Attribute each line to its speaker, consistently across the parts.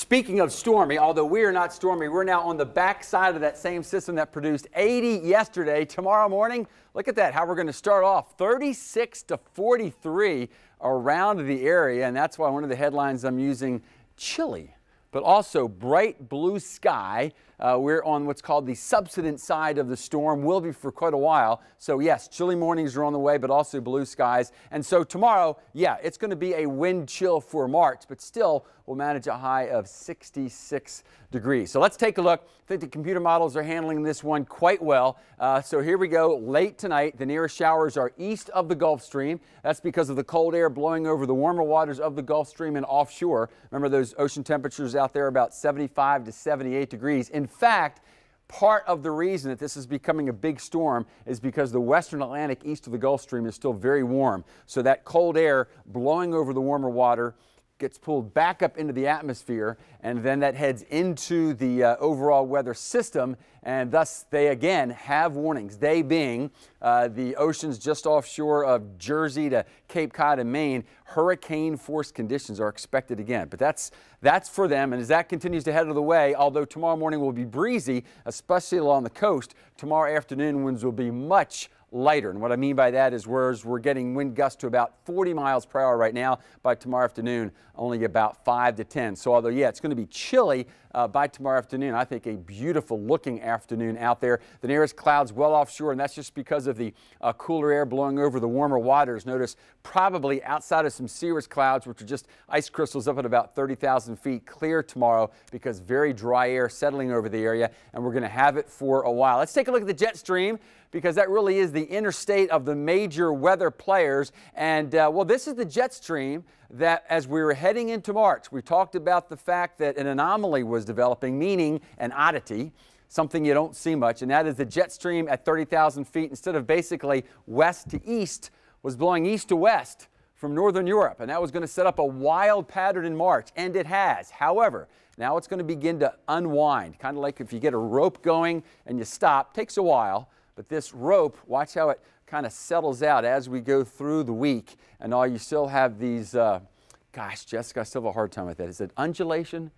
Speaker 1: Speaking of stormy, although we are not stormy, we're now on the back side of that same system that produced 80 yesterday. Tomorrow morning, look at that, how we're going to start off 36 to 43 around the area. And that's why one of the headlines I'm using, chilly, but also bright blue sky. We're on what's called the subsidence side of the storm, will be for quite a while. So yes, chilly mornings are on the way, but also blue skies. And so tomorrow, yeah, it's going to be a wind chill for March, but still we'll manage a high of 66 degrees. So let's take a look. I think the computer models are handling this one quite well. So here we go. Late tonight, the nearest showers are east of the Gulf Stream. That's because of the cold air blowing over the warmer waters of the Gulf Stream and offshore. Remember, those ocean temperatures out there about 75 to 78 degrees. In fact, part of the reason that this is becoming a big storm is because the western Atlantic east of the Gulf Stream is still very warm. So that cold air blowing over the warmer water gets pulled back up into the atmosphere, and then that heads into the overall weather system, and thus they again have warnings. They being the oceans just offshore of Jersey to Cape Cod and Maine. Hurricane force conditions are expected again, but that's for them. And as that continues to head of the way, although tomorrow morning will be breezy, especially along the coast, tomorrow afternoon winds will be much lighter. And what I mean by that is we're getting wind gusts to about 40 miles per hour right now. By tomorrow afternoon, only about 5 to 10. So although, yeah, it's going to be chilly by tomorrow afternoon, I think a beautiful looking afternoon out there. The nearest clouds well offshore, and that's just because of the cooler air blowing over the warmer waters. Notice probably outside of some cirrus clouds, which are just ice crystals up at about 30,000 feet, clear tomorrow because very dry air settling over the area, and we're going to have it for a while. Let's take a look at the jet stream, because that really is the interstate of the major weather players. And well, this is the jet stream that, as we were heading into March, we talked about the fact that an anomaly was developing, meaning an oddity, something you don't see much, and that is the jet stream at 30,000 feet, instead of basically west to east, was blowing east to west from northern Europe, and that was going to set up a wild pattern in March, and it has. However, now it's going to begin to unwind, kind of like if you get a rope going and you stop. Takes a while. But this rope, watch how it kind of settles out as we go through the week. And all you still have these, gosh, Jessica, I still have a hard time with that. Is it undulation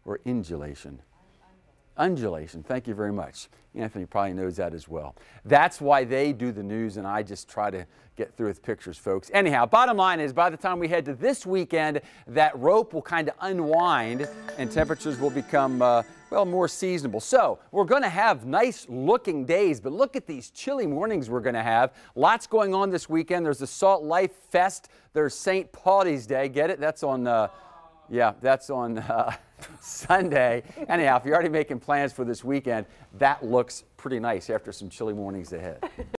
Speaker 1: or indulation? Undulation. Thank you very much. Anthony probably knows that as well. That's why they do the news, and I just try to get through with pictures, folks. Anyhow, bottom line is by the time we head to this weekend, that rope will kind of unwind and temperatures will become, well, more seasonable. So we're going to have nice looking days, but look at these chilly mornings we're going to have. Lots going on this weekend. There's the Salt Life Fest. There's St. Paul's Day. Get it? That's on, yeah, that's on Sunday. Anyhow, if you're already making plans for this weekend, that looks pretty nice after some chilly mornings ahead.